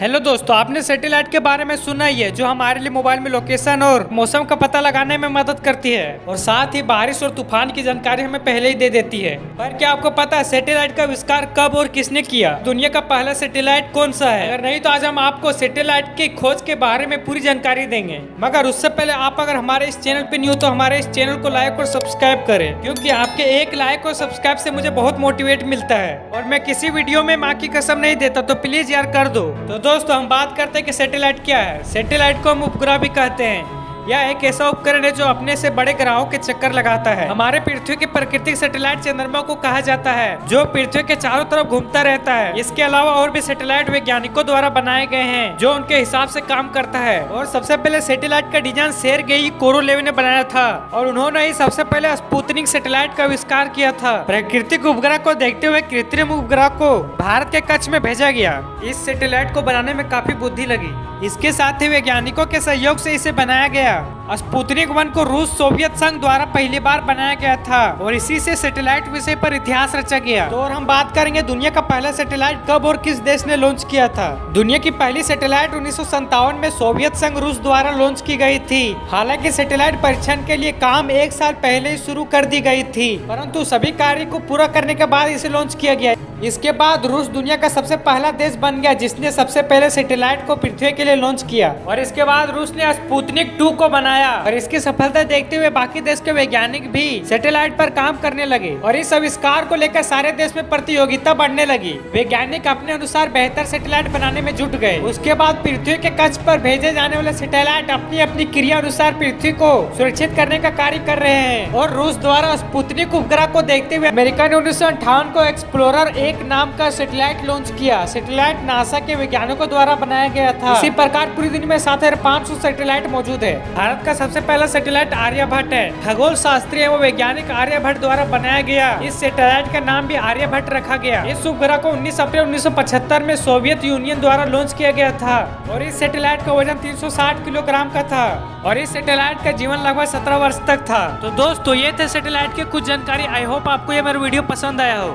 Hello दोस्तों, आपने satellite के बारे में सुना ही है, जो हमारे लिए मोबाइल में लोकेशन और मौसम का पता लगाने में मदद करती है और साथ ही बारिश और तूफान की जानकारी हमें पहले ही दे देती है। पर क्या आपको पता है सैटेलाइट का आविष्कार कब और किसने किया? दुनिया का पहला सैटेलाइट कौन सा है? अगर नहीं तो आज हम आपको सैटेलाइट की खोज के बारे में पूरी जानकारी देंगे। मगर उससे पहले आप अगर हमारे इस चैनल पे न्यू तो हमारे इस चैनल को लाइक और सब्सक्राइब करें, क्योंकि आपके एक लाइक और सब्सक्राइब से मुझे बहुत मोटिवेट मिलता है और मैं किसी वीडियो में माँ की कसम नहीं देता, तो प्लीज यार कर दो। तो दोस्तों हम बात करते हैं कि सैटेलाइट क्या है। सैटेलाइट को हम उपग्रह भी कहते हैं। यह एक ऐसा उपकरण है जो अपने से बड़े ग्रहों के चक्कर लगाता है। हमारे पृथ्वी के प्राकृतिक सैटेलाइट चंद्रमा को कहा जाता है, जो पृथ्वी के चारों तरफ घूमता रहता है। इसके अलावा और भी सैटेलाइट वैज्ञानिकों द्वारा बनाए गए हैं, जो उनके हिसाब से काम करता है। और सबसे पहले सैटेलाइट का डिजाइन सेर्गेई कोरोलेव ने बनाया था और उन्होंने ही सबसे पहले स्पुतनिक सैटेलाइट का आविष्कार किया था। प्राकृतिक उपग्रह को देखते हुए कृत्रिम उपग्रह को भारत के कक्ष में भेजा गया। इस सैटेलाइट को बनाने में काफी बुद्धि लगी। इसके साथ ही वैज्ञानिकों के सहयोग से इसे बनाया गया। स्पुतनिक 1 को रूस सोवियत संघ द्वारा पहली बार बनाया गया था और इसी से सैटेलाइट विषय पर इतिहास रचा गया। तो और हम बात करेंगे दुनिया का पहला सैटेलाइट कब और किस देश ने लॉन्च किया था। दुनिया की पहली सैटेलाइट 1957 में सोवियत संघ रूस द्वारा लॉन्च की गई थी। हालांकि सैटेलाइट परीक्षण के लिए काम 1 साल पहले ही शुरू कर दी गई थी, परंतु सभी कार्य को पूरा करने के बाद इसे लॉन्च किया गया। इसके बाद रूस दुनिया का सबसे पहला देश बन गया जिसने सबसे पहले सैटेलाइट को पृथ्वी के लिए लॉन्च किया। और इसके बाद रूस ने स्पुतनिक 2 को बनाया और इसकी सफलता देखते हुए बाकी देश के वैज्ञानिक भी सैटेलाइट पर काम करने लगे और इस आविष्कार को लेकर सारे देश में प्रतियोगिता बढ़ने लगी। वैज्ञानिक अपने अनुसार बेहतर सैटेलाइट बनाने में जुट गए। उसके बाद पृथ्वी के कक्ष पर भेजे जाने वाले सैटेलाइट अपनी अपनी क्रिया अनुसार पृथ्वी को सुरक्षित करने का कार्य कर रहे हैं। और रूस द्वारा स्पुतनिक उपग्रह को देखते हुए अमेरिका ने 1958 को एक्सप्लोरर 1 नाम का सैटेलाइट लॉन्च किया। सैटेलाइट नासा के वैज्ञानिकों द्वारा बनाया गया था। इसी प्रकार पूरी दुनिया में 7500 सैटेलाइट मौजूद है। भारत का सबसे पहला सैटेलाइट आर्यभट्ट है। खगोल शास्त्री एवं वैज्ञानिक आर्यभट्ट द्वारा बनाया गया। इस सैटेलाइट का नाम भी आर्यभट्ट रखा गया। इस उपग्रह को 19 अप्रैल 1975 में सोवियत यूनियन द्वारा लॉन्च किया गया था और इस सैटेलाइट का वजन 360 किलोग्राम का था और इस सैटेलाइट का जीवन लगभग 17 वर्ष तक था। तो दोस्तों ये थे सैटेलाइट के कुछ जानकारी। आई होप आपको ये मेरा वीडियो पसंद आया हो।